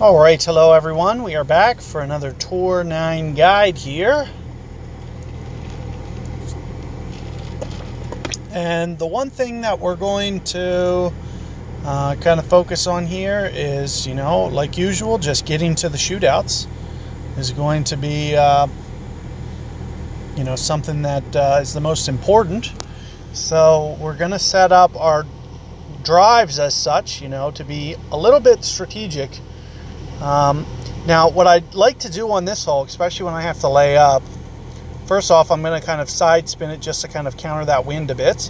All right, hello everyone. We are back for another Tour 9 guide here. And the one thing that we're going to kind of focus on here is, like usual, just getting to the shootouts is going to be, something that is the most important. So we're going to set up our drives as such, to be a little bit strategic. Now, what I'd like to do on this hole, especially when I have to lay up, first off, I'm going to kind of side spin it just to kind of counter that wind a bit.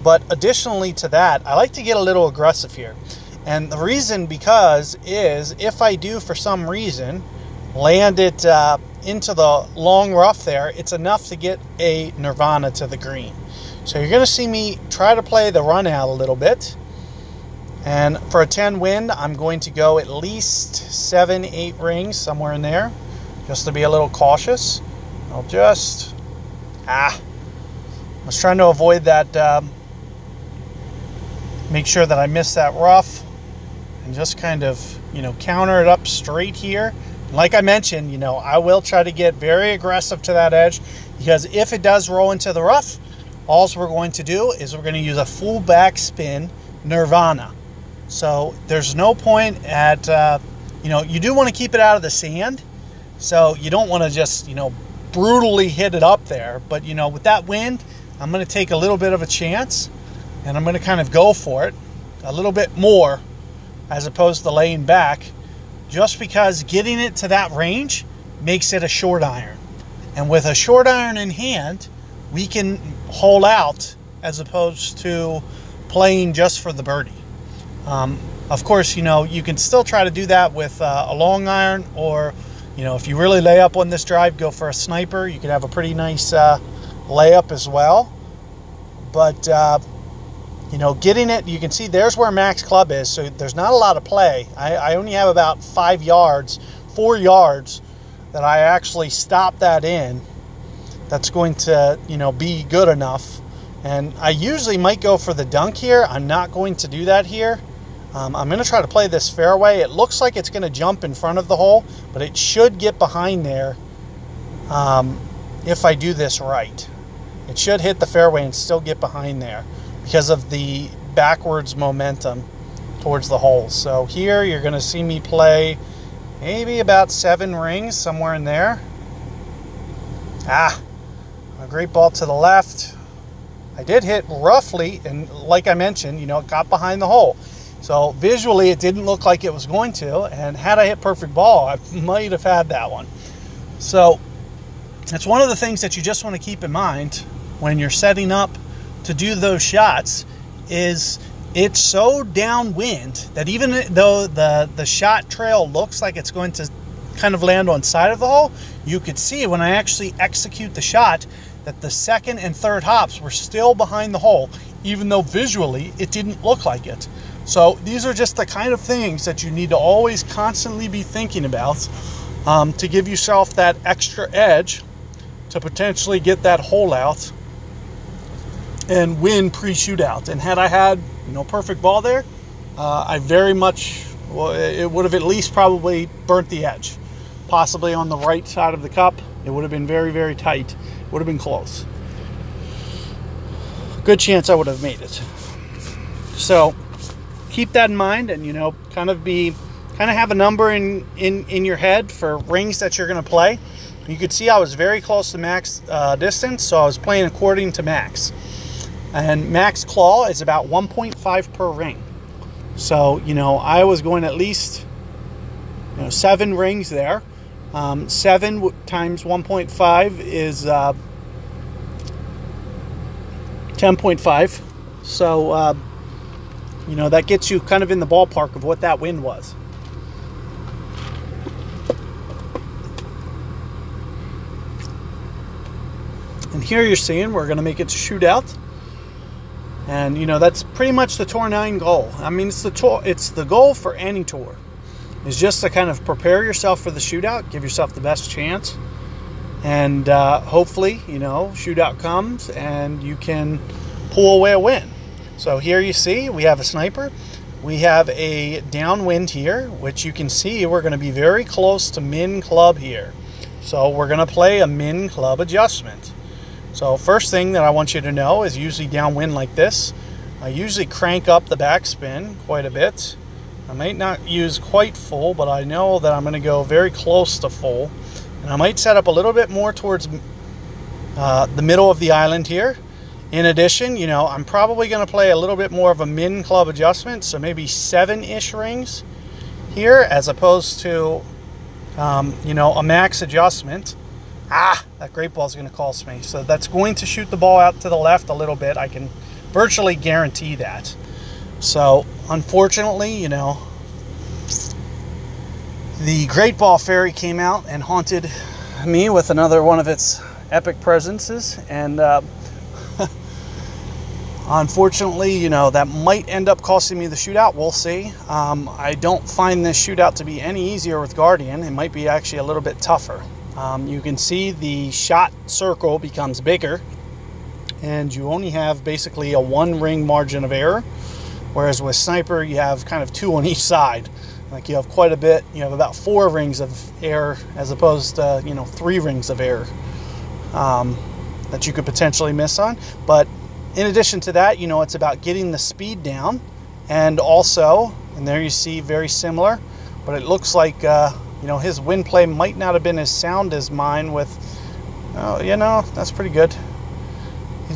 But additionally to that, I like to get a little aggressive here. And the reason is if I do, for some reason, land it into the long rough there, it's enough to get a nirvana to the green. So you're going to see me try to play the run out a little bit. And for a 10 wind, I'm going to go at least 7-8 rings, somewhere in there, just to be a little cautious. I'll just, I was trying to avoid that, make sure that I miss that rough, and just kind of, counter it up straight here. Like I mentioned, I will try to get very aggressive to that edge, because if it does roll into the rough, all we're going to do is we're going to use a full back spin nirvana. So there's no point at, you do want to keep it out of the sand. So you don't want to just, brutally hit it up there. But, with that wind, I'm going to take a little bit of a chance. And I'm going to kind of go for it a little bit more as opposed to laying back. Just because getting it to that range makes it a short iron. And with a short iron in hand, we can hole out as opposed to playing just for the birdie. Of course, you can still try to do that with a long iron, or, if you really lay up on this drive, go for a sniper. You can have a pretty nice layup as well. But, getting it, you can see there's where max club is, so there's not a lot of play. I only have about 4 yards that I actually stop that in. That's going to, be good enough. And I usually might go for the dunk here. I'm not going to do that here. I'm going to try to play this fairway. It looks like it's going to jump in front of the hole, but it should get behind there if I do this right. It should hit the fairway and still get behind there because of the backwards momentum towards the hole. So here you're going to see me play maybe about 7 rings, somewhere in there. A great ball to the left. I did hit roughly, and like I mentioned, it got behind the hole. So visually, it didn't look like it was going to, and had I hit perfect ball, I might have had that one. So that's one of the things that you just want to keep in mind when you're setting up to do those shots, is it's so downwind that even though the shot trail looks like it's going to kind of land on side of the hole, you could see when I actually execute the shot that the second and third hops were still behind the hole, even though visually it didn't look like it. So these are just the kind of things that you need to always constantly be thinking about to give yourself that extra edge to potentially get that hole out and win pre-shootout. And had I had perfect ball there, I very much, it would have at least probably burnt the edge. Possibly on the right side of the cup, it would have been very, very tight. Would have been close. Good chance I would have made it. So keep that in mind, and kind of have a number in your head for rings that you're going to play. You could see I was very close to max distance, so I was playing according to max. And max claw is about 1.5 per ring. So I was going at least 7 rings there. 7 times 1.5 is 10.5. So, that gets you kind of in the ballpark of what that wind was. And here you're seeing we're going to make it to shootout. And, that's pretty much the Tour 9 goal. I mean, it's the goal for any tour. Is just to kind of prepare yourself for the shootout, give yourself the best chance, and hopefully, shootout comes and you can pull away a win. So here you see we have a sniper. we have a downwind here, which you can see we're going to be very close to min club here. So we're going to play a min club adjustment. So first thing that I want you to know is usually downwind like this, I usually crank up the backspin quite a bit. I might not use quite full, but I know that I'm going to go very close to full. And I might set up a little bit more towards the middle of the island here. In addition, you know, I'm probably going to play a little bit more of a min club adjustment, so maybe 7-ish rings here as opposed to, you know, a max adjustment. That great ball is going to cost me. So that's going to shoot the ball out to the left a little bit. I can virtually guarantee that. So unfortunately, you know, the great ball fairy came out and haunted me with another one of its epic presences, and unfortunately, you know, that might end up costing me the shootout. We'll see. I don't find this shootout to be any easier with Guardian. It might be actually a little bit tougher. You can see the shot circle becomes bigger, and you only have basically a 1-ring margin of error, whereas with Sniper you have kind of 2 on each side. Like you have quite a bit. You have about 4 rings of error as opposed to, you know, 3 rings of error that you could potentially miss on. But in addition to that, you know, it's about getting the speed down, and also, and there you see very similar, but it looks like, you know, his wind play might not have been as sound as mine with, you know, that's pretty good.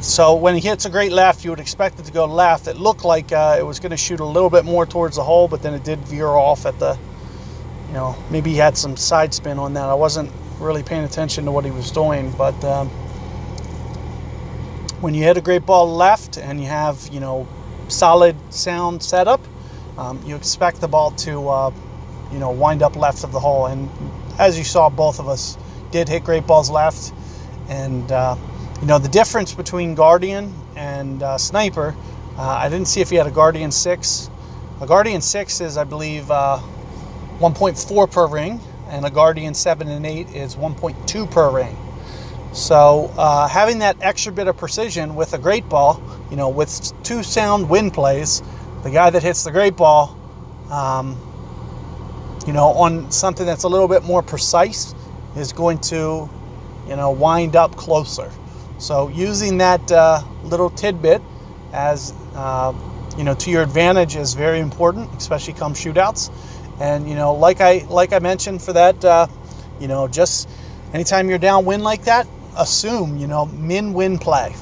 So when he hits a great left, you would expect it to go left. It looked like it was going to shoot a little bit more towards the hole, but then it did veer off at the, you know, maybe he had some side spin on that. I wasn't really paying attention to what he was doing, but when you hit a great ball left and you have, you know, solid sound setup, you expect the ball to, you know, wind up left of the hole. And as you saw, both of us did hit great balls left. And, you know, the difference between Guardian and Sniper, I didn't see if he had a Guardian 6. A Guardian 6 is, I believe, 1.4 per ring, and a Guardian 7 and 8 is 1.2 per ring. So having that extra bit of precision with a great ball, you know, with 2 sound wind plays, the guy that hits the great ball, you know, on something that's a little bit more precise is going to, you know, wind up closer. So using that little tidbit as, you know, to your advantage is very important, especially come shootouts. And, you know, like I mentioned for that, you know, just anytime you're downwind like that, assume, you know, min wind play.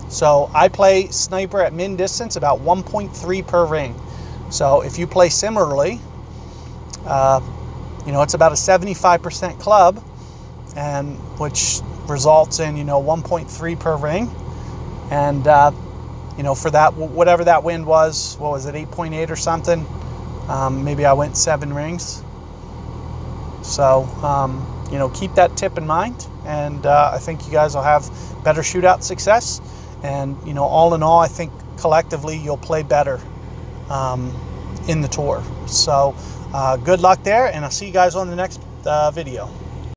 So I play Sniper at min distance about 1.3 per ring. So if you play similarly, you know, it's about a 75% club, and which results in, you know, 1.3 per ring. And, you know, for that, whatever that wind was, what was it, 8.8 or something? Maybe I went 7 rings. So, you know, keep that tip in mind, and I think you guys will have better shootout success. And, you know, all in all, I think collectively you'll play better in the tour. So good luck there, and I'll see you guys on the next video.